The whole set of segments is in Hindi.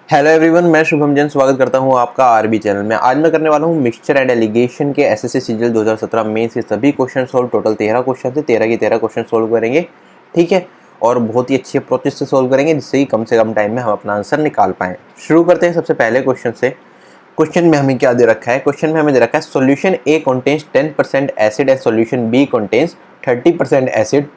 हेलो एवरीवन, मैं शुभम जैन स्वागत करता हूं आपका आरबी चैनल में। आज मैं करने वाला हूं मिक्सचर एंड एलिगेशन के एसएससी सीजीएल 2017 मेंस के सभी क्वेश्चन सोल्व। टोटल 13 क्वेश्चन थे, 13 के 13 क्वेश्चन सोल्व करेंगे, ठीक है। और बहुत ही अच्छी अप्रोच से सोल्व करेंगे जिससे कि कम से कम टाइम में हम अपना आंसर निकाल पाएँ। शुरू करते हैं सबसे पहले क्वेश्चन से। क्वेश्चन में हमें क्या दे रखा है? क्वेश्चन में हमें दे रखा है solution A contains 10% acid and solution B contains 30% acid.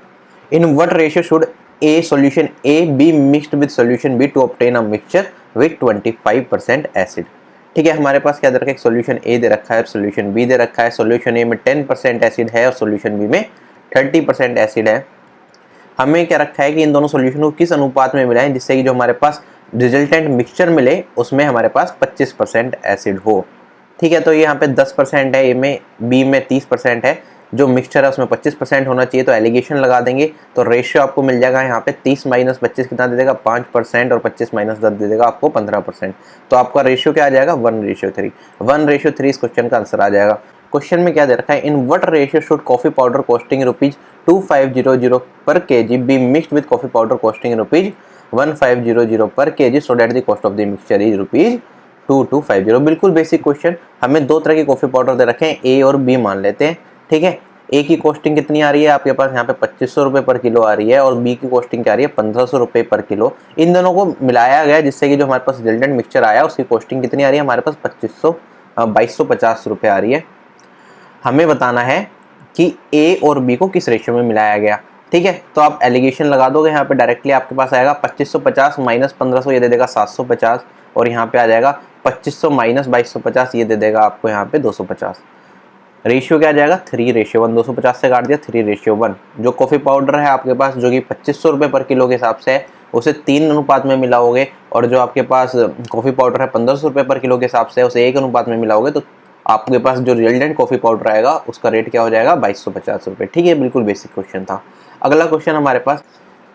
In what ratio should a solution A be mixed with solution B to obtain a mixture with 25% acid? ठीक है, हमारे पास क्या दे रखा है? सोल्यूशन A दे रखा है, सोल्यूशन B दे रखा है। सोल्यूशन A में 10% एसिड है और सोल्यूशन B में 30% एसिड है। हमें क्या रखा है कि इन दोनों सोल्यूशन को किस अनुपात में मिलाएं जिससे कि जो हमारे पास रिजल्टेंट मिक्सचर मिले उसमें हमारे पास 25% एसिड हो। ठीक है, तो ये यहाँ पे 10% है, ए में, बी में 30% है। जो मिक्सचर है उसमें 25% होना चाहिए, तो एलिगेशन लगा देंगे तो रेशियो आपको मिल जाएगा यहाँ पे 30 माइनस 25 कितना दे देगा? 5%, और 25 माइनस 10 दे देगा आपको 15%। तो आपका रेशियो क्या आ जाएगा? 1:3। 1:3 इस क्वेश्चन का आंसर आ जाएगा। क्वेश्चन में क्या दे रखा है? इन what ratio should coffee powder costing ₹2500 पर KG B mixed with coffee powder costing ₹1500 पर KG so that the cost of the mixture is ₹2250। बिल्कुल बेसिक क्वेश्चन। हमें दो तरह के कॉफी पाउडर दे रखे हैं, ए और बी मान लेते हैं, ठीक है। ए की कॉस्टिंग कितनी आ रही है आपके पास? यहाँ पे 2500 रुपये पर किलो आ रही है, और बी की कॉस्टिंग क्या आ रही है? 1500 रुपये पर किलो। इन दोनों को मिलाया गया जिससे कि जो हमारे पास रिजल्टेंट मिक्सचर आया उसकी कॉस्टिंग कितनी आ रही है? हमारे पास 2250 रुपये आ रही है। हमें बताना है कि ए और बी को किस रेशियो में मिलाया गया, ठीक है। तो आप एलिगेशन लगा दोगे यहाँ पे, डायरेक्टली आपके पास आएगा 2550 माइनस 1500, ये दे देगा 750, और यहाँ पे आ जाएगा 2500 माइनस 2250, ये दे देगा आपको यहाँ पे 250। रेशियो क्या आ जाएगा? 3:1। 250 से काट दिया, 3:1। जो कॉफ़ी पाउडर है आपके पास जो कि 2500 रुपये पर किलो के हिसाब से है, उसे 3 अनुपात में मिलाओगे, और जो आपके पास कॉफ़ी पाउडर है 1500 रुपये पर किलो के हिसाब से उसे 1 अनुपात में मिलाओगे, तो आपके पास जो रिजल्टेंट कॉफ़ी पाउडर आएगा उसका रेट क्या हो जाएगा? 2250 रुपये। ठीक है, बिल्कुल बेसिक क्वेश्चन था। अगला क्वेश्चन हमारे पास,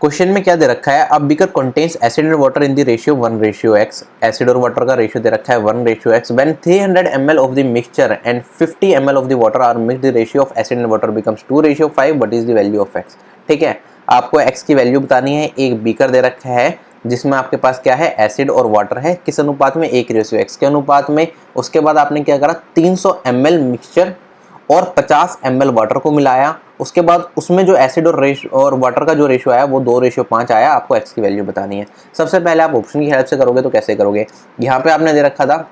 क्वेश्चन में क्या दे रखा है? अब beaker contains acid and water in the ratio 1:x। Acid और वाटर का रेशियो दे रखा है 1:x। When 300 ml of the mixture and 50 ml of the water are mixed, the ratio of acid and water becomes 2:5। What is the value of x? ठीक है, आपको x की वैल्यू बतानी है। एक बीकर दे रखा है जिसमें आपके पास क्या है? एसिड और वाटर है। किस अनुपात में? 1:x के अनुपात में। उसके बाद आपने क्या करा? 300 ml मिक्सचर और 50 ml वाटर को मिलाया। उसके बाद उसमें जो एसिड और वाटर का जो रेशियो आया वो 2:5 आया। आपको x की वैल्यू बतानी है। सबसे पहले आप ऑप्शन की हेल्प से करोगे तो कैसे करोगे? यहाँ पे आपने दे रखा था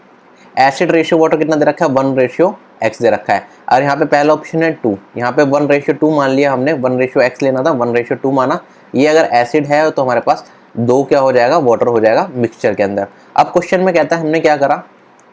एसिड रेशियो वाटर कितना दे रखा है? 1:x दे रखा है, और यहाँ पे पहला ऑप्शन है 2। यहाँ पे 1:2 मान लिया हमने, 1:x लेना था, 1:2 माना। ये अगर एसिड है तो हमारे पास 2 क्या हो जाएगा? वाटर हो जाएगा मिक्सचर के अंदर। अब क्वेश्चन में कहता है हमने क्या करा?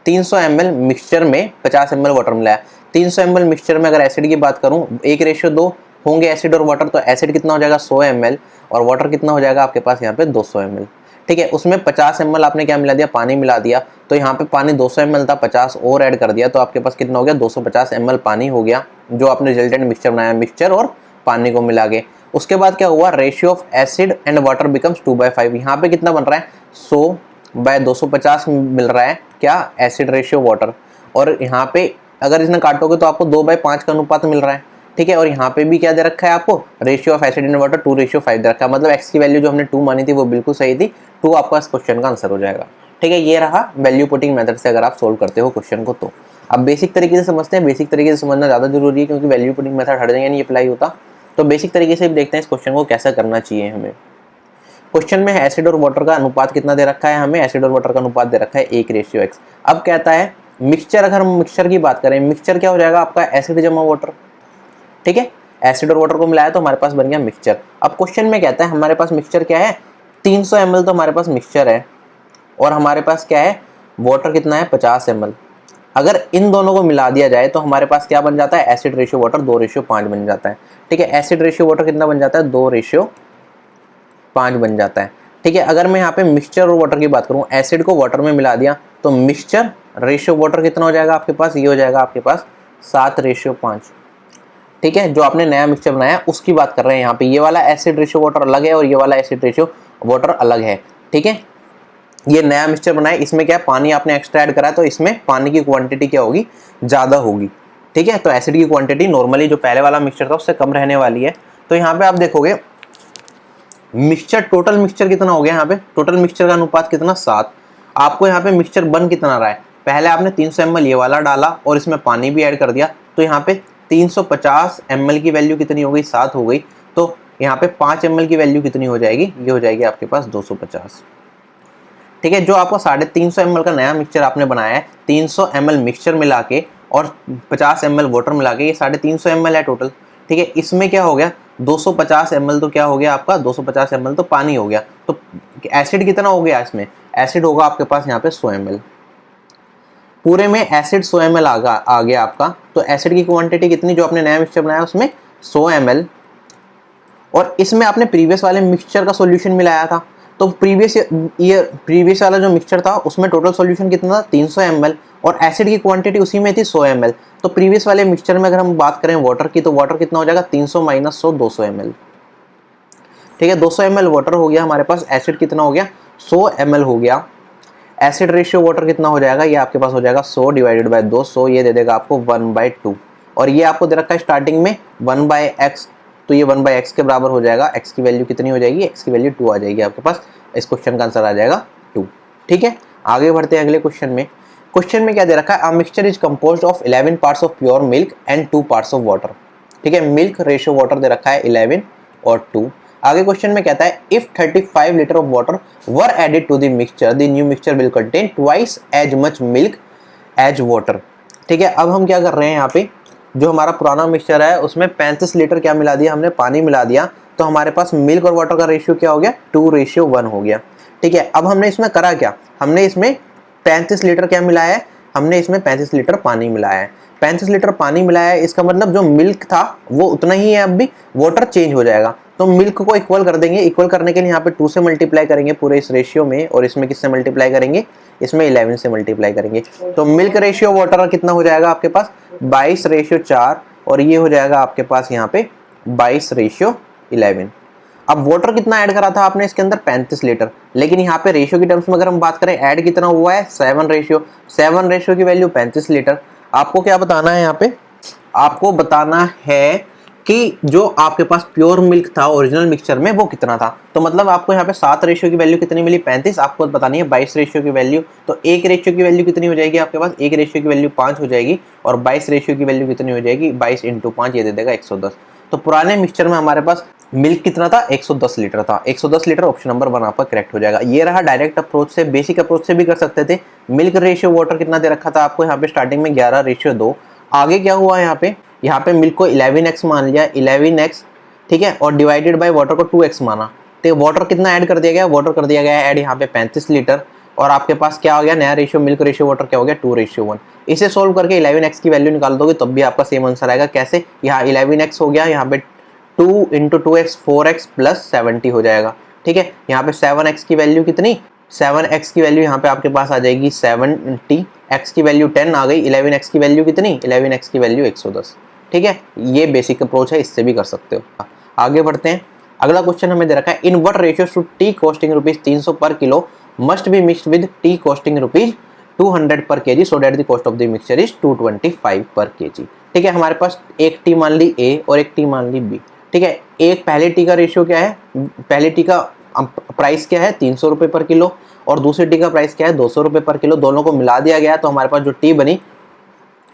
300 ml मिक्सचर में 50 ml वाटर मिलाया। 300 ml मिक्सचर में अगर एसिड की बात करूं, 1:2 होंगे एसिड और वाटर, तो एसिड कितना हो जाएगा? 100 ml, और वाटर कितना हो जाएगा आपके पास यहाँ पे? 200 ml। ठीक है, उसमें 50 ml आपने क्या मिला दिया? पानी मिला दिया। तो यहाँ पे पानी 200 ml था, 50 और ऐड कर दिया, तो आपके पास कितना हो गया? 250 ml पानी हो गया, जो आपने रिजल्टेंट मिक्सचर बनाया, मिक्सचर और पानी को मिला के। उसके बाद क्या हुआ? Ratio of acid and water becomes 2/5। यहाँ पे कितना बन रहा है? 100/250 मिल रहा है क्या? Acid ratio water. और यहाँ पे अगर इसने काटोगे तो आपको 2/5 का अनुपात मिल रहा है, ठीक है। और यहाँ पे भी क्या दे रखा है आपको? Ratio of acid and water 2:5 दे रखा है। मतलब x की वैल्यू जो हमने 2 मानी थी वो बिल्कुल सही थी। 2 आपका इस क्वेश्चन का आंसर हो जाएगा, ठीक है। ये रहा वैल्यू पुटिंग मेथड से अगर आप सोल्व करते हो क्वेश्चन को। तो अब बेसिक तरीके से समझते हैं। बेसिक तरीके से समझना ज़्यादा जरूरी है क्योंकि वैल्यू पुटिंग मेथड हर जगह नहीं अप्लाई होता। तो बेसिक तरीके से देखते हैं इस क्वेश्चन को कैसा करना चाहिए हमें। क्वेश्चन में एसिड और वाटर का अनुपात कितना दे रखा है? हमें एसिड और वाटर का अनुपात दे रखा है 1:x। अब कहता है मिक्सचर, अगर हम मिक्सचर की बात करें, मिक्सचर क्या हो जाएगा आपका? एसिड जमा वाटर, ठीक है। एसिड और वाटर को मिलाया तो हमारे पास बन गया मिक्सचर। अब क्वेश्चन में कहता है हमारे पास मिक्सचर क्या है? 300 ml तो हमारे पास मिक्सचर है, और हमारे पास क्या है? वाटर कितना है? 50 ml। अगर इन दोनों को मिला दिया जाए तो हमारे पास क्या बन जाता है? एसिड रेशियो वाटर 2:5 बन जाता है, ठीक है। एसिड रेशियो वाटर कितना बन जाता है? 2:5 बन जाता है, ठीक है। अगर मैं यहाँ पे मिक्सचर और वाटर की बात करूँ, एसिड को वाटर में मिला दिया तो मिक्सचर रेशियो वाटर कितना हो जाएगा आपके पास? ये हो जाएगा आपके पास 7:5, ठीक है। जो आपने नया मिक्सचर बनाया उसकी बात कर रहे हैं यहाँ पे। ये वाला एसिड रेशियो वाटर अलग है और ये वाला एसिड रेशियो वाटर अलग है, ठीक है। ये नया मिक्सचर बनाया, इसमें क्या है? पानी आपने एक्स्ट्रा ऐड करा है, तो इसमें पानी की क्वांटिटी क्या होगी? ज़्यादा होगी, ठीक है। तो एसिड की क्वांटिटी नॉर्मली जो पहले वाला मिक्सचर था उससे कम रहने वाली है। तो यहाँ पे आप देखोगे मिक्सचर, टोटल मिक्सचर कितना हो गया? यहाँ पे टोटल मिक्सचर का अनुपात कितना? 7, आपको यहाँ पे मिक्सचर बन कितना रहा है, पहले आपने 300 ml ये वाला डाला और इसमें पानी भी ऐड कर दिया, तो यहाँ पे 350 ml की वैल्यू कितनी हो गई, 7 हो गई। तो यहाँ पे 5 ml की वैल्यू कितनी हो जाएगी, ये हो जाएगी आपके पास 250। ठीक है, जो आपको 350 ml का नया मिक्सचर आपने बनाया है, 300 ml मिक्सचर मिला के और 50 ml वाटर मिला के, ये 350 ml है टोटल। ठीक है, इसमें क्या हो गया, 250 ml तो क्या हो गया आपका, 250 ml तो पानी हो गया। तो एसिड कितना हो गया इसमें, एसिड होगा आपके पास यहाँ पे 100 ml। पूरे में एसिड 100 ml आ गया आपका। तो एसिड की क्वांटिटी कितनी, जो आपने नया मिक्सचर बनाया उसमें 100 ml, और इसमें आपने प्रीवियस वाले मिक्सचर का सॉल्यूशन मिलाया था। तो प्रीवियस वाला जो मिक्सचर था उसमें टोटल सॉल्यूशन कितना था, 300 ml, और एसिड की क्वांटिटी उसी में थी 100 ml। तो प्रीवियस वाले मिक्सचर में अगर हम बात करें वाटर की, तो वाटर कितना हो जाएगा, 300 माइनस 100, 200 ml। ठीक है, 200 ml वाटर हो गया हमारे पास। एसिड कितना हो गया, 100 ml हो गया। एसिड रेशियो वाटर कितना हो जाएगा, ये आपके पास हो जाएगा 100 डिवाइडेड बाय 200, ये दे देगा आपको 1/2। और ये आपको दे रखा है स्टार्टिंग में 1/x, तो ये 1/x के बराबर हो जाएगा। x की वैल्यू कितनी हो जाएगी, x की वैल्यू 2 आ जाएगी आपके पास। इस क्वेश्चन का आंसर आ जाएगा 2। ठीक है, आगे बढ़ते हैं अगले क्वेश्चन में। क्वेश्चन में क्या दे रखा है, a mixture is composed of 11 parts of pure milk and 2 parts of water. ठीक है, मिल्क रेशियो वाटर दे रखा है 11 और 2। आगे क्वेश्चन में कहता है, if 35 litre of water were added to the mixture, the new mixture will contain twice as much milk as water. ठीक है, अब हम क्या कर रहे हैं, यहाँ पे जो हमारा पुराना मिक्सचर है उसमें 35 लीटर क्या मिला दिया हमने, पानी मिला दिया। तो हमारे पास मिल्क और वाटर का रेशियो क्या हो गया, 2:1 हो गया। ठीक है, अब हमने इसमें करा क्या, हमने इसमें 35 लीटर क्या मिलाया है, हमने इसमें 35 लीटर पानी मिलाया है। 35 लीटर पानी मिलाया है, इसका मतलब जो मिल्क था वो उतना ही है, अब भी वाटर चेंज हो जाएगा। तो मिल्क को इक्वल कर देंगे, इक्वल करने के लिए यहाँ पे 2 से मल्टीप्लाई करेंगे पूरे इस रेशियो में, और इसमें किससे मल्टीप्लाई करेंगे, इसमें 11 से मल्टीप्लाई करेंगे। तो मिल्क रेशियो वाटर कितना हो जाएगा आपके पास, 22:4, और ये हो जाएगा आपके पास यहाँ पे 22:11। अब वाटर कितना ऐड करा था आपने इसके अंदर, 35 लीटर, लेकिन यहाँ पे रेशियो की टर्म्स में अगर हम बात करें, ऐड कितना हुआ है, 7 रेशियो की वैल्यू 35 लीटर। आपको क्या बताना है यहाँ पे, आपको बताना है कि जो आपके पास प्योर मिल्क था ओरिजिनल मिक्सचर में वो कितना था। तो मतलब आपको यहाँ पे 7 रेशियो की वैल्यू कितनी मिली, 35, आपको बतानी है 22 रेशियो की वैल्यू। तो 1 रेशियो की वैल्यू कितनी हो जाएगी आपके पास, 1 रेशियो की वैल्यू 5 हो जाएगी, और 22 रेशियो की वैल्यू कितनी हो जाएगी, 22 × 5, ये दे देगा 110। तो पुराने मिक्सचर में हमारे पास मिल्क कितना था, 110 लीटर था। 110 लीटर ऑप्शन नंबर 1 आपका करेक्ट हो जाएगा। ये रहा डायरेक्ट अप्रोच से, बेसिक अप्रोच से भी कर सकते थे। मिल्क रेशियो वाटर कितना दे रखा था आपको यहाँ पे स्टार्टिंग में, 11:2। आगे क्या हुआ यहाँ पे मिल्क को 11x मान लिया, 11x। ठीक है, और डिवाइडेड बाय वाटर को 2x माना। तो वाटर कितना ऐड कर दिया गया, वाटर कर दिया गया ऐड यहाँ पे 35 लीटर, और आपके पास क्या हो गया नया रेशियो, मिल्क रेशियो वाटर क्या हो गया, 2:1। इसे सोल्व करके 11x की वैल्यू निकाल दोगे तब भी आपका सेम आंसर आएगा। कैसे, यहाँ 11x हो गया, यहाँ पे 2 × 2x 4x + 70 हो जाएगा। ठीक है, यहाँ पे 7x की वैल्यू कितनी, 7x की वैल्यू यहाँ पे आपके पास आ जाएगी 70, x की वैल्यू 10 आ गई, 11x की वैल्यू कितनी, 11x की वैल्यू 110। ठीक है, ये बेसिक अप्रोच है, इससे भी कर सकते हो। आगे बढ़ते हैं, अगला क्वेश्चन हमें दे रखा है, इन what ratio should T costing ₹300 पर kilo must be mixed with T costing ₹200 पर KG so that the cost of the mixture is 225 पर केजी। ठीक है, हमारे पास एक टी मान ली ए और एक टी मान ली बी। ठीक है, एक पहले टी का रेशियो क्या है, पहले टी का प्राइस क्या है, 300 रुपये पर किलो, और दूसरी टी का प्राइस क्या है, 200 रुपये पर किलो। दोनों को मिला दिया गया तो हमारे पास जो टी बनी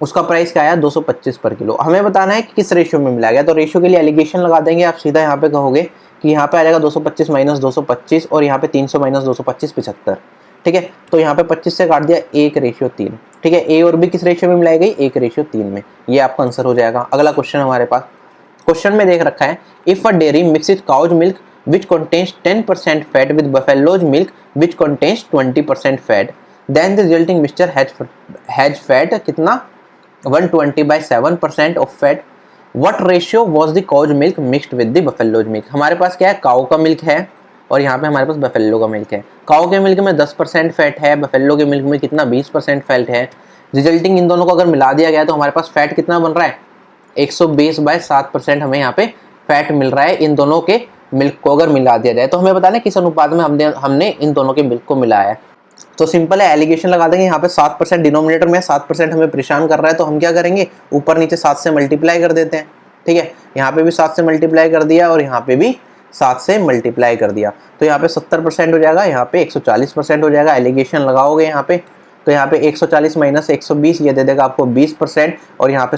उसका प्राइस क्या आया, 225 पर किलो। हमें बताना है कि किस रेशियो में मिला गया। तो रेशियो के लिए एलिगेशन लगा देंगे, आप सीधा यहाँ पे कहोगे कि यहाँ पे आ जाएगा 225 - 225, और यहाँ पे 300 - 225 75। ठीक है, तो यहाँ पे 25 से काट दिया, 1:3। ठीक है, ए और बी किस रेशियो में मिलाई गई, 1:3 में। ये आपका आंसर हो जाएगा। अगला क्वेश्चन हमारे पास, क्वेश्चन में देख रखा है, if a dairy mixes cow's milk which contains 10% fat with buffalo's milk which contains 20% fat, then the resulting mixture has fat कितना, 120/7% of fat. What ratio was the cow's milk mixed with the buffalo's milk? हमारे पास क्या है, काऊ का मिल्क है और यहाँ पे हमारे पास बफेलो का मिल्क है। काऊ के मिल्क में 10% फैट है, बफेलो के मिल्क में कितना, 20% फैट है। रिजल्टिंग इन दोनों को अगर मिला दिया गया तो हमारे पास फैट कितना बन रहा है, 120/7% हमें यहाँ पे फैट मिल रहा है इन दोनों के मिल्क को अगर मिला दिया जाए। तो हमें बताना है किस अनुपात में हमने इन दोनों के मिल्क को मिलाया है। तो सिंपल है, एलिगेशन लगा देंगे। यहाँ पे 7% डिनोमिनेटर में 7% हमें परेशान कर रहा है, तो हम क्या करेंगे, ऊपर नीचे 7 से मल्टीप्लाई कर देते हैं। ठीक है, यहाँ पे भी 7 से मल्टीप्लाई कर दिया और यहाँ पे भी 7 से मल्टीप्लाई कर दिया, तो यहाँ पे 70% हो जाएगा, यहाँ पे 140% हो जाएगा। एलिगेशन लगाओगे यहाँ पे, तो यहाँ पे 140 माइनस 120 ये दे देगा आपको 20%, और यहाँ पे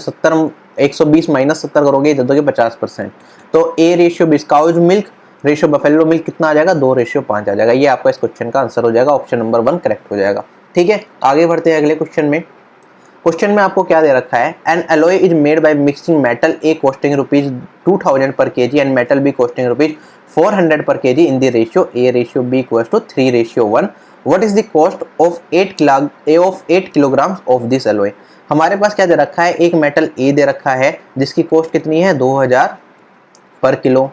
120 माइनस 70 करोगे दे दोगे 50%। तो A ratio b is cow's milk ratio buffalo milk कितना आ जाएगा, 2:5 आ जाएगा। ये आपका इस क्वेश्चन का आंसर हो जाएगा, ऑप्शन नंबर 1 करेक्ट हो जाएगा। ठीक है, आगे बढ़ते हैं अगले क्वेश्चन में। क्वेश्चन में आपको क्या दे रखा है, an alloy is made by mixing metal A costing ₹2000 per KG and metal B costing ₹400 per KG in the ratio A ratio B equals to 3:1। What is the cost of 8 kilogram of this alloy. हमारे पास क्या दे रखा है, एक मेटल ए दे रखा है जिसकी कॉस्ट कितनी है 2000 पर किलो,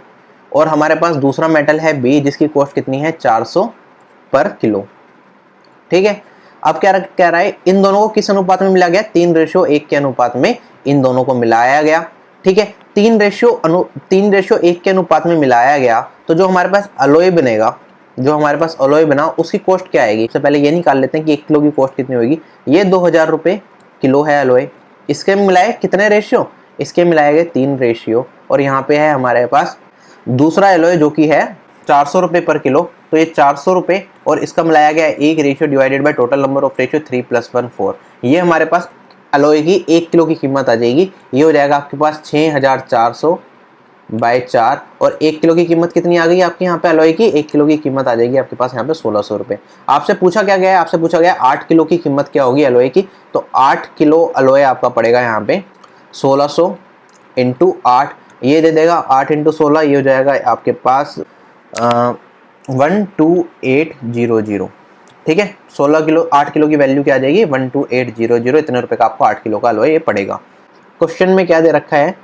और हमारे पास दूसरा मेटल है बी जिसकी कॉस्ट कितनी है 400 पर किलो। ठीक है, अब क्या कह रहा है, इन दोनों को किस अनुपात में मिलाया गया, 3:1 के अनुपात में इन दोनों को मिलाया गया। ठीक है, 3:1 के अनुपात में मिलाया गया, तो जो हमारे पास अलॉय बनेगा, जो हमारे पास अलॉय बना उसकी कॉस्ट क्या आएगी। सबसे पहले ये निकाल लेते हैं कि 1 किलो की कॉस्ट कितनी होगी। ये 2000 रुपये किलो है अलॉय, इसके मिलाए कितने रेशियो, इसके मिलाए गए 3 रेशियो, और यहाँ पे है हमारे पास दूसरा एलॉय जो कि है 400 रुपये पर किलो, तो ये 400 रुपये और इसका मिलाया गया एक ratio divided by total number of ratio 3 + 1 4। ये हमारे पास एलॉय की 1 किलो की कीमत आ जाएगी। ये हो जाएगा आपके पास 6400 बाय 4, और 1 किलो की कीमत कितनी आ गई आपके यहाँ पे एलॉय की, 1 किलो की कीमत आ जाएगी आपके पास यहाँ पे 1600 रुपये। आपसे पूछा क्या गया है, आपसे पूछा गया 8 किलो की कीमत क्या होगी एलॉय की, तो 8 किलो एलॉय आपका पड़ेगा यहाँ पे 1600 × 8, ये दे देगा 8 × 16, ये हो जाएगा आपके पास 12800। ठीक है, 16 किलो 8 किलो की वैल्यू क्या आ जाएगी 12800, इतने रुपए का आपको 8 किलो का अलॉय ये पड़ेगा। क्वेश्चन में क्या दे रखा है,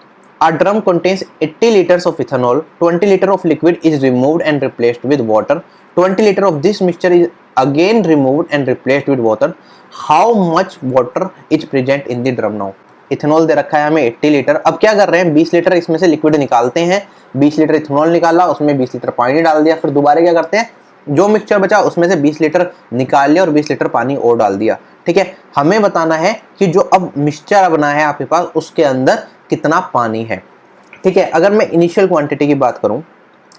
a drum contains 80 liters of ethanol, 20 liter of liquid is removed and replaced with water, 20 liter of this mixture is again removed and replaced with water, how much water is present in the drum now। Ethanol दे रखा है हमें 80 लीटर। अब क्या कर रहे हैं, 20 लीटर इसमें से लिक्विड निकालते हैं, 20 लीटर इथेनॉल निकाला, उसमें 20 लीटर पानी डाल दिया, फिर दोबारा क्या करते हैं, जो मिक्सचर बचा उसमें से 20 लीटर निकाल लिया और 20 लीटर पानी और डाल दिया। ठीक है, हमें बताना है कि जो अब मिक्सचर बना है आपके पास उसके अंदर कितना पानी है। ठीक है, अगर मैं इनिशियल क्वांटिटी की बात करूं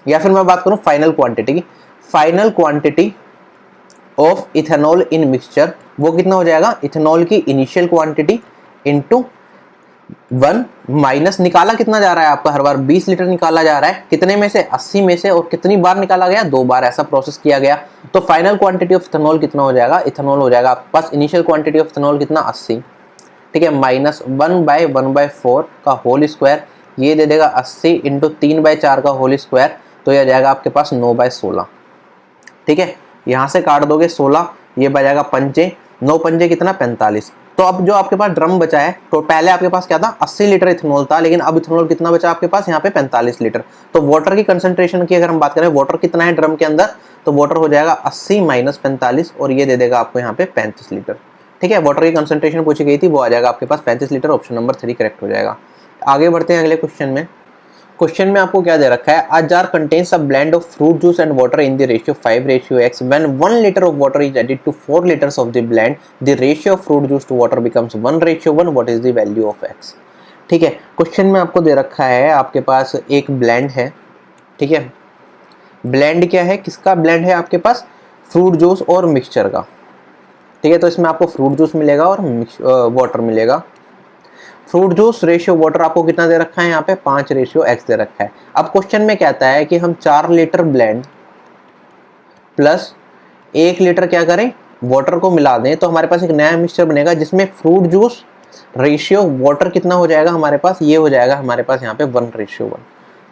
या फिर मैं बात करूं फाइनल क्वांटिटी की, final quantity of ethanol in mixture वो कितना हो जाएगा, इथेनॉल की इनिशियल क्वांटिटी इंटू 1 माइनस निकाला कितना जा रहा है आपका, हर बार 20 लीटर निकाला जा रहा है, कितने में से 80 में से, और कितनी बार निकाला गया 2 बार, ऐसा प्रोसेस किया गया। तो फाइनल क्वांटिटी ऑफ इथेनॉल कितना हो जाएगा, इथेनॉल हो जाएगा आपके पास इनिशियल क्वांटिटी ऑफ इथेनॉल कितना 80, ठीक है, माइनस 1/1/4 का होल स्क्वायर, ये दे देगा 80 इंटू 3/4 का होल स्क्वायर, तो यह जाएगा आपके पास 9/16। ठीक है, यहाँ से काट दोगे 16, ये बजाएगा पंजे, 9 पंजे कितना 45। तो अब जो आपके पास ड्रम बचा है, तो पहले आपके पास क्या था 80 लीटर इथेनॉल था, लेकिन अब इथेनॉल कितना बचा आपके पास यहाँ पे 45 लीटर। तो वाटर की कंसंट्रेशन की अगर हम बात करें, वाटर कितना है ड्रम के अंदर, तो वाटर हो जाएगा 80 - 45, और ये दे देगा आपको यहाँ पे 35 लीटर। ठीक है, वाटर की कंसंट्रेशन पूछी गई थी, वो आ जाएगा आपके पास 35 लीटर, ऑप्शन नंबर 3 करेक्ट हो जाएगा। आगे बढ़ते हैं अगले क्वेश्चन में। क्वेश्चन में आपको क्या दे रखा है, a jar contains a blend of fruit juice and water in the ratio 5:x, when 1 liter of water is added to 4 liters of the blend, the ratio of fruit juice to water becomes 1:1, what is the value of x। ठीक है, क्वेश्चन में आपको दे रखा है आपके पास एक ब्लेंड है। ठीक है, ब्लेंड क्या है, किसका ब्लेंड है आपके पास, फ्रूट जूस और मिक्सचर का। ठीक है, तो इसमें आपको फ्रूट जूस मिलेगा और वाटर मिलेगा। फ्रूट जूस रेशियो वाटर आपको कितना दे रखा है यहाँ पे 5:x दे रखा है। अब क्वेश्चन में कहता है कि हम 4 लीटर ब्लेंड प्लस 1 लीटर क्या करें, वाटर को मिला दें, तो हमारे पास एक नया मिक्सचर बनेगा जिसमें फ्रूट जूस रेशियो वाटर कितना हो जाएगा हमारे पास, ये हो जाएगा हमारे पास यहाँ पे 1:1।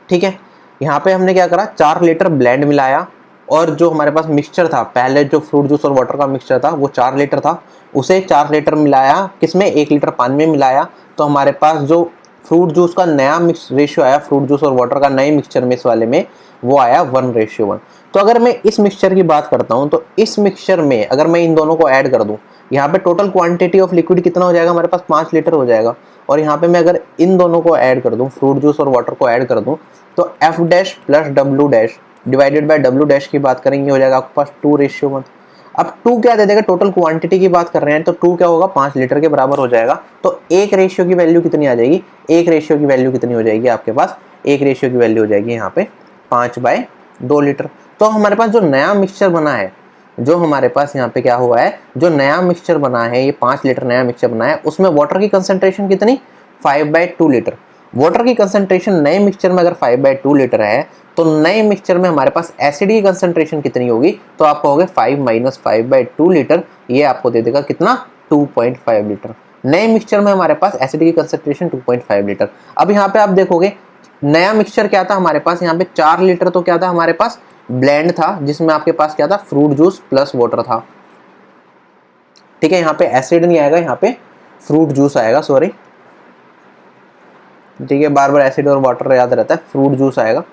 ठीक है, यहाँ पे हमने क्या करा, 4 लीटर ब्लेंड मिलाया, और जो हमारे पास मिक्सचर था, पहले जो फ्रूट जूस और वाटर का मिक्सचर था वो 4 लीटर था, उसे 4 लीटर मिलाया किसमें, 1 लीटर पानी में मिलाया, तो हमारे पास जो फ्रूट जूस का नया मिक्स रेशियो आया, फ्रूट जूस और वाटर का नए मिक्सचर में इस वाले में वो आया 1:1। तो अगर मैं इस मिक्सचर की बात करता हूँ, तो इस मिक्सचर में अगर मैं इन दोनों को ऐड कर दूँ, यहाँ पे टोटल क्वांटिटी ऑफ लिक्विड कितना हो जाएगा हमारे पास 5 लीटर हो जाएगा, और यहाँ पे मैं अगर इन दोनों को ऐड कर दूँ, फ्रूट जूस और वाटर को ऐड कर दूँ, तो F dash plus W dash divided by W dash की बात करेंगे हो जाएगा आपके पास 2:1। अब 2 क्या दे देगा, टोटल क्वांटिटी की बात कर रहे हैं, तो 2 क्या होगा 5 लीटर के बराबर हो जाएगा। तो 1 रेशियो की वैल्यू कितनी आ जाएगी, 1 रेशियो की वैल्यू कितनी हो जाएगी आपके पास, 1 रेशियो की वैल्यू हो जाएगी यहाँ पे 5/2 लीटर। तो हमारे पास जो नया मिक्सचर बना है, जो हमारे पास यहाँ पे क्या हुआ है, जो नया मिक्सचर बना है, ये 5 लीटर नया मिक्सचर बना है, उसमें वाटर की कंसंट्रेशन कितनी, 5/2 लीटर। वाटर की कंसंट्रेशन नए मिक्सचर में अगर 5/2 लीटर है, तो नए मिक्सचर में हमारे पास एसिड की कंसंट्रेशन कितनी होगी, तो आप कहोगे 5 - 5/2 लीटर, ये आपको दे देगा कितना, 2.5 लीटर। नए मिक्सचर में हमारे पास एसिड की कंसंट्रेशन 2.5 लीटर। अब यहाँ पे आप देखोगे नया मिक्सचर क्या था हमारे पास, यहाँ पे 4 लीटर तो क्या था हमारे पास, ब्लेंड था, जिसमें आपके पास क्या था, फ्रूट जूस प्लस वाटर था। ठीक है, यहाँ पे एसिड नहीं आएगा, यहाँ पे फ्रूट जूस आएगा, सॉरी। ठीक है, बार बार एसिड और वाटर याद रहता है, फ्रूट जूस आएगा।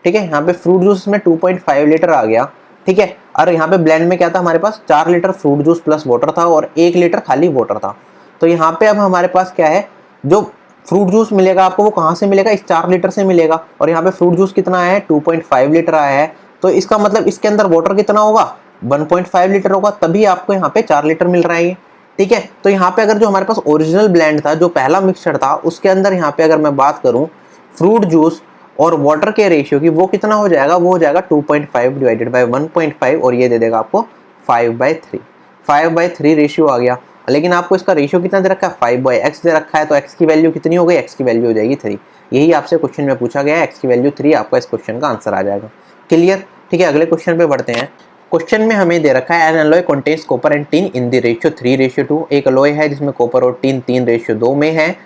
ठीक है, यहाँ पे फ्रूट जूस में 2.5 लीटर आ गया। ठीक है, और यहाँ पे ब्लेंड में क्या था हमारे पास, 4 litre fruit juice plus water था और 1 लीटर खाली वाटर था। तो यहाँ पे अब हमारे पास क्या है, जो फ्रूट जूस मिलेगा आपको वो कहाँ से मिलेगा, इस 4 लीटर से मिलेगा। और यहाँ पे फ्रूट जूस कितना आया है, 2.5 लीटर आया है। तो इसका मतलब इसके अंदर वाटर कितना होगा, 1.5 लीटर होगा, तभी आपको यहाँ पे 4 लीटर मिल रहा है। ठीक है, तो यहाँ पे अगर जो हमारे पास ओरिजिनल ब्लेंड था, जो पहला मिक्सचर था, उसके अंदर यहाँ पे अगर मैं बात करूँ फ्रूट जूस और वाटर के रेशियो की, वो कितना हो जाएगा, वो हो जाएगा 2.5 डिवाइडेड बाय 1.5 और ये दे देगा आपको 5/3। 5/3 रेशियो आ गया। लेकिन आपको इसका रेशियो कितना दे रखा है, 5/x दे रखा है, तो x की वैल्यू कितनी हो गई, x की वैल्यू हो जाएगी 3। यही आपसे क्वेश्चन में पूछा गया है, x की वैल्यू 3, आपका इस क्वेश्चन का आंसर आ जाएगा। क्लियर। ठीक है, अगले क्वेश्चन पे बढ़ते हैं। क्वेश्चन में हमें दे रखा है an alloy contains copper and tin in the ratio 3:2। एक अलॉय है जिसमें कॉपर और टिन 3:2 में है।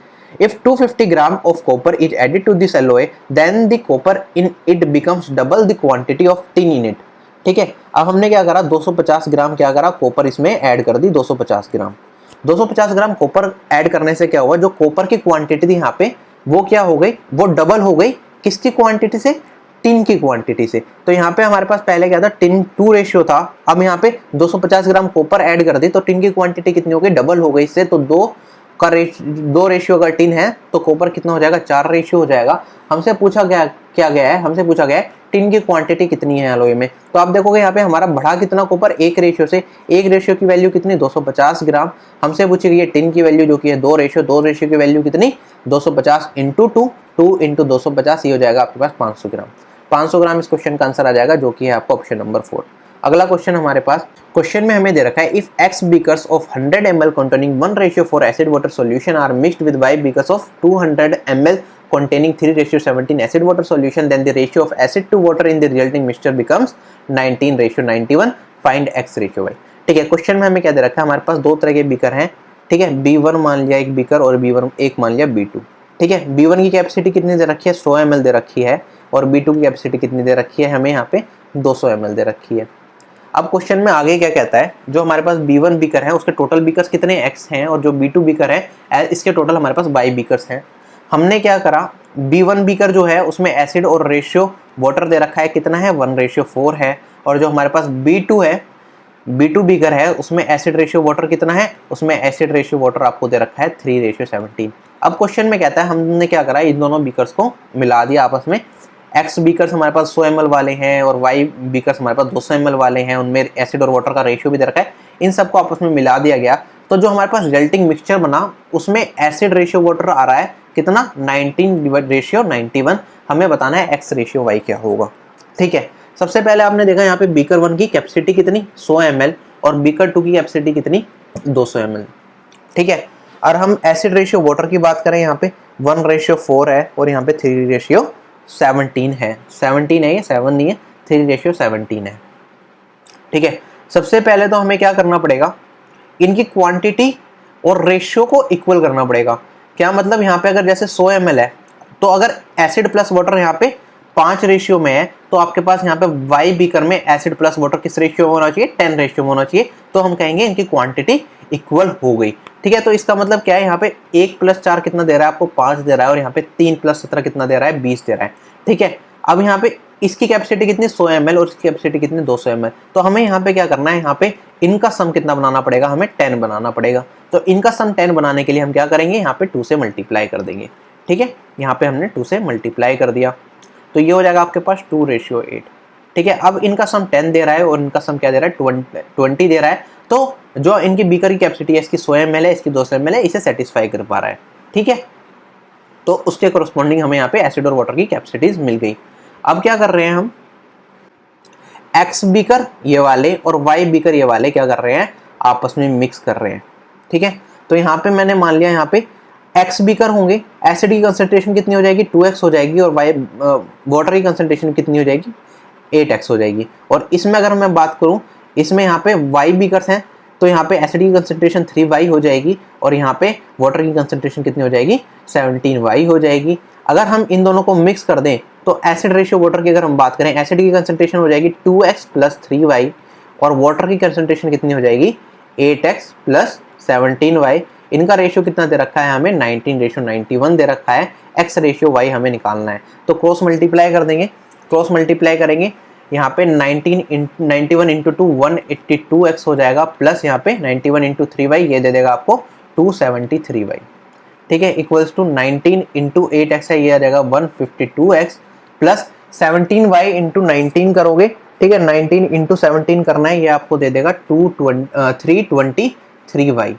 If 250 gram of copper is added to this alloy, then the copper in it becomes double the quantity of tin in it। ठीक है, अब हमने क्या करा, 250 ग्राम क्या करा, कॉपर इसमें ऐड कर दी, 250 ग्राम। 250 ग्राम कॉपर ऐड करने से क्या हुआ, जो कॉपर की क्वांटिटी थी यहाँ पे, वो क्या हो गई, वो डबल हो गई। किसकी क्वांटिटी से, टिन की क्वांटिटी से। तो यहाँ पे हमारे पास पहले क्या था, टिन 2 रेशियो था, अब यहाँ पे 250 ग्राम कॉपर ऐड कर दी, तो टिन की क्वांटिटी कितनी हो गई, डबल हो गई इससे। तो 2 रेशियो अगर टिन है तो कॉपर कितना हो जाएगा, 4 रेशियो हो जाएगा। हमसे पूछा गया क्या गया है, हमसे पूछा गया है टिन की क्वांटिटी कितनी है एलॉय में। तो आप देखोगे यहाँ पे हमारा बढ़ा कितना कॉपर, 1 रेशियो से। 1 रेशियो की वैल्यू कितनी, 250 ग्राम। हमसे पूछी गई है टिन की वैल्यू जो कि है 2 रेशियो। 2 रेशियो की वैल्यू कितनी, 250 इंटू 2 इंटू 250, ये हो जाएगा आपके पास 500 ग्राम। 500 ग्राम इस क्वेश्चन का आंसर आ जाएगा, जो कि है आपका ऑप्शन नंबर 4। अगला क्वेश्चन हमारे पास, क्वेश्चन में हमें दे रखा है if x beakers of 100 ml containing 1:4 acid water solution are mixed with y beakers of 200 ml containing 3:17 acid water solution, then the ratio of acid to water in the resulting mixture becomes 19:91। find x ratio y। ठीक है, क्वेश्चन में हमें क्या दे रखा है, हमारे पास 2 तरह के बीकर हैं। ठीक है, B1 मान लिया एक बीकर और B1 एक मान लिया B2। ठीक है, B1 की कैपेसिटी कितनी दे रखी है, 100 ml दे रखी है, और B2 की कैपेसिटी कितनी दे रखी है, हमें यहाँ पे 200 ml दे रखी है। अब क्वेश्चन में आगे क्या कहता है, जो हमारे पास B1 बीकर है उसके टोटल बीकर्स कितने x हैं, और जो B2 बीकर है इसके टोटल हमारे पास y बीकर्स हैं। हमने क्या करा, B1 बीकर जो है उसमें एसिड और रेशियो वाटर दे रखा है, कितना है, 1:4 है। और जो हमारे पास B2 है, B2 बीकर है, उसमें एसिड रेशियो वाटर कितना है, उसमें एसिड रेशियो वाटर आपको दे रखा है 3:17। अब क्वेश्चन में कहता है, हमने क्या करा, इन दोनों बीकर्स को मिला दिया आपस में। एक्स बीकर्स हमारे पास 100 ml वाले हैं और वाई बीकर्स हमारे पास 200 ml वाले हैं, उनमें एसिड और वाटर का रेशियो भी दे रखा है। इन सबको आपस में मिला दिया गया, तो जो हमारे पास रिजल्टिंग मिक्सचर बना उसमें एसिड रेशियो वाटर आ रहा है कितना, 19:91। हमें बताना है एक्स रेशियो वाई क्या होगा। ठीक है, सबसे पहले आपने देखा यहाँ पे बीकर 1 की कैपेसिटी कितनी, 100 ml, और बीकर 2 की कैपेसिटी कितनी, 200 ml। ठीक है, और हम एसिड रेशियो वाटर की बात करें, यहाँ पे 1:4 है और यहाँ पे 3:17 है। 17 है, ये 7 नहीं है, 3:17 है। ठीक है, सबसे पहले तो हमें क्या करना पड़ेगा, इनकी क्वांटिटी और रेशियो को इक्वल करना पड़ेगा। क्या मतलब, यहाँ पे अगर जैसे 100 ml है, तो अगर एसिड प्लस वाटर यहाँ पे 5 रेशियो में है, तो आपके पास यहाँ पे वाई बीकर में एसिड प्लस वाटर किस रेशियो में होना चाहिए, 10 रेशियो में होना चाहिए। तो हम कहेंगे इनकी क्वांटिटी इक्वल हो गई। ठीक है, तो इसका मतलब क्या है, यहाँ पे 1 + 4 कितना दे रहा है आपको, 5 दे रहा है, और यहाँ पे 3 + 17 कितना दे रहा है, 20 दे रहा है। ठीक है, अब यहाँ पे इसकी कैपेसिटी कितनी, 100 ml, और इसकी कैपेसिटी कितनी, 200 ml। तो हमें यहाँ पे क्या करना है, यहाँ पे इनका सम कितना बनाना पड़ेगा, हमें 10 बनाना पड़ेगा। तो इनका सम 10 बनाने के लिए हम क्या करेंगे, यहाँ पे 2 से मल्टीप्लाई कर देंगे। ठीक है, यहाँ पे हमने 2 से मल्टीप्लाई कर दिया, तो ये हो जाएगा आपके पास 2:8। ठीक है, अब इनका सम 10 दे रहा है और इनका सम क्या दे रहा है, 20 दे रहा है। तो जो इनकी बीकर की कैपेसिटी है, इसकी 100 ml है, इसकी 200 ml है, इसे सेटिस्फाई कर पा रहा है। ठीक है, तो उसके कोरस्पॉन्डिंग हमें यहाँ पे एसिड और वाटर की कैपेसिटीज मिल गई। अब क्या कर रहे हैं हम, एक्स बीकर ये वाले और वाई बीकर ये वाले क्या कर रहे हैं, आपस में मिक्स कर रहे हैं। ठीक है, तो यहाँ पे मैंने मान लिया यहाँ पे एक्स बीकर होंगे, एसिड की कंसंट्रेशन कितनी हो जाएगी 2x हो जाएगी, और वाई वाटर की कंसंट्रेशन कितनी हो जाएगी 8x हो जाएगी। और इसमें अगर मैं बात करूँ, इसमें यहाँ पे वाई बीकर्स हैं, तो यहाँ पे एसिड की कंसंट्रेशन 3y हो जाएगी, और यहाँ पे वाटर की कंसंट्रेशन कितनी हो जाएगी 17y हो जाएगी। अगर हम इन दोनों को मिक्स कर दें तो एसिड रेशियो वाटर की अगर हम बात करें, एसिड की कंसंट्रेशन हो जाएगी 2x प्लस 3y, और वाटर की कंसंट्रेशन कितनी हो जाएगी 8x प्लस 17y। इनका रेशियो कितना दे रखा है हमें 19:91 दे रखा है, x रेशियो y हमें निकालना है। तो क्रॉस मल्टीप्लाई कर देंगे, क्रॉस मल्टीप्लाई करेंगे, यहाँ पे 91 इंटू 2 182x हो जाएगा, प्लस यहाँ पे 91 इंटू 3y ये दे देगा आपको 273y। ठीक है, इक्वल्स टू 19 इंटू 8x है, ये आ जाएगा 152x, प्लस 17y इंटू 19 करोगे। ठीक है, 19 इंटू 17 करना है, ये आपको दे देगा 323y।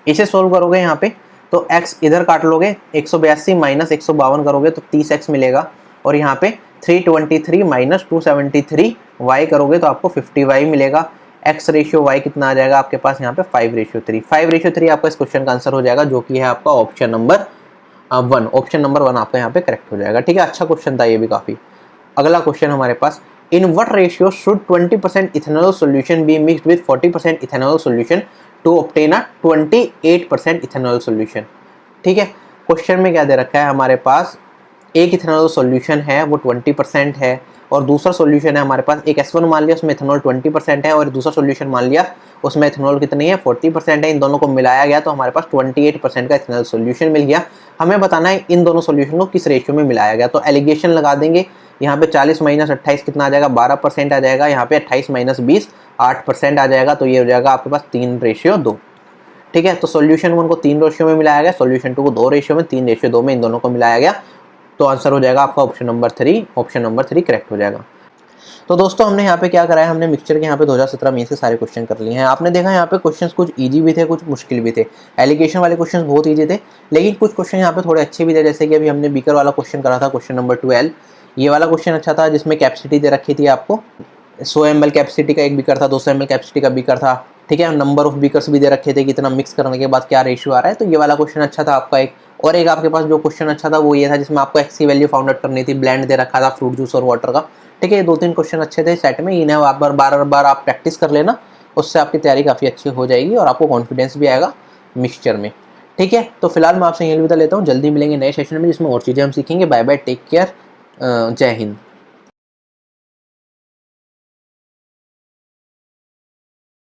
इसे सोल्व करोगे यहाँ पे तो x इधर काट लोगे, 182 माइनस 152 करोगे तो 30x मिलेगा, और यहाँ पे 323 माइनस 273y करोगे तो आपको 50y मिलेगा। x रेशियो y कितना आ जाएगा आपके पास यहाँ पे 5:3। 5:3 आपका इस क्वेश्चन का आंसर हो जाएगा, जो कि है आपका ऑप्शन नंबर 1। ऑप्शन नंबर 1 आपका यहाँ पे करेक्ट हो जाएगा। ठीक है, अच्छा क्वेश्चन था ये भी काफी। अगला क्वेश्चन हमारे पास, in what ratio should 20% ethanol solution be mixed with 40% ethanol solution to obtain a 28% ethanol solution. ठीक है, क्वेश्चन में क्या दे रखा है हमारे पास, एक इथेनॉल सॉल्यूशन है वो 20% है, और दूसरा सॉल्यूशन है हमारे पास, एक S1 मान लिया उसमें इथेनॉल 20% है, और दूसरा सॉल्यूशन मान लिया उसमें इथेनॉल कितनी है 40% है। इन दोनों को मिलाया गया तो हमारे पास 28% का इथेनॉल सॉल्यूशन मिल गया। हमें बताना है इन दोनों सॉल्यूशन को किस रेशियो में मिलाया गया। तो एलिगेशन लगा देंगे, यहाँ पे 40 माइनस 28 कितना आ जाएगा 12% आ जाएगा, यहाँ पे 28 माइनस 20 8% आ जाएगा, तो ये हो जाएगा आपके पास 3:2। ठीक है, तो सॉल्यूशन 1 को 3 रेशियो में मिलाया गया, सॉल्यूशन 2 को 2 रेशियो में, 3:2 में इन दोनों को मिलाया गया, तो आंसर हो जाएगा आपका option number 3। Option number 3 correct हो जाएगा। तो दोस्तों हमने यहाँ पे क्या करा है, हमने मिक्सचर के यहाँ पे 2017 में से सारे क्वेश्चन कर लिए हैं। आपने देखा यहाँ पे क्वेश्चंस कुछ इजी भी थे, कुछ मुश्किल भी थे। एलिगेशन वाले क्वेश्चंस बहुत इजी थे, लेकिन कुछ क्वेश्चन यहाँ पे थोड़े अच्छे भी थे, जैसे कि अभी हमने बीकर वाला क्वेश्चन करा था, क्वेश्चन नंबर 12। ये वाला क्वेश्चन अच्छा था, जिसमें कैपेसिटी दे रखी थी आपको, 100 ml कैपेसिटी का एक बीकर था, 200 ml कैपेसिटी का बीकर था। ठीक है, नंबर ऑफ बीकर्स भी दे रखे थे, कितना मिक्स करने के बाद क्या रेशियो आ रहा है, तो ये वाला क्वेश्चन अच्छा था आपका एक। और एक आपके पास जो क्वेश्चन अच्छा था वो ये था, जिसमें आपको एक्स की वैल्यू फाउंड आउट करनी थी, ब्लेंड दे रखा था फ्रूट जूस और वाटर का। ठीक है, ये 2-3 क्वेश्चन अच्छे थे सेट में, इन्हें आप बार आप प्रैक्टिस कर लेना, उससे आपकी तैयारी काफ़ी अच्छी हो जाएगी और आपको कॉन्फिडेंस भी आएगा मिक्सचर में। ठीक है, तो फिलहाल मैं आपसे यही अलविदा लेता हूँ, जल्दी मिलेंगे नए सेशन में जिसमें और चीज़ें हम सीखेंगे। बाय बाय, टेक केयर, जय हिंद।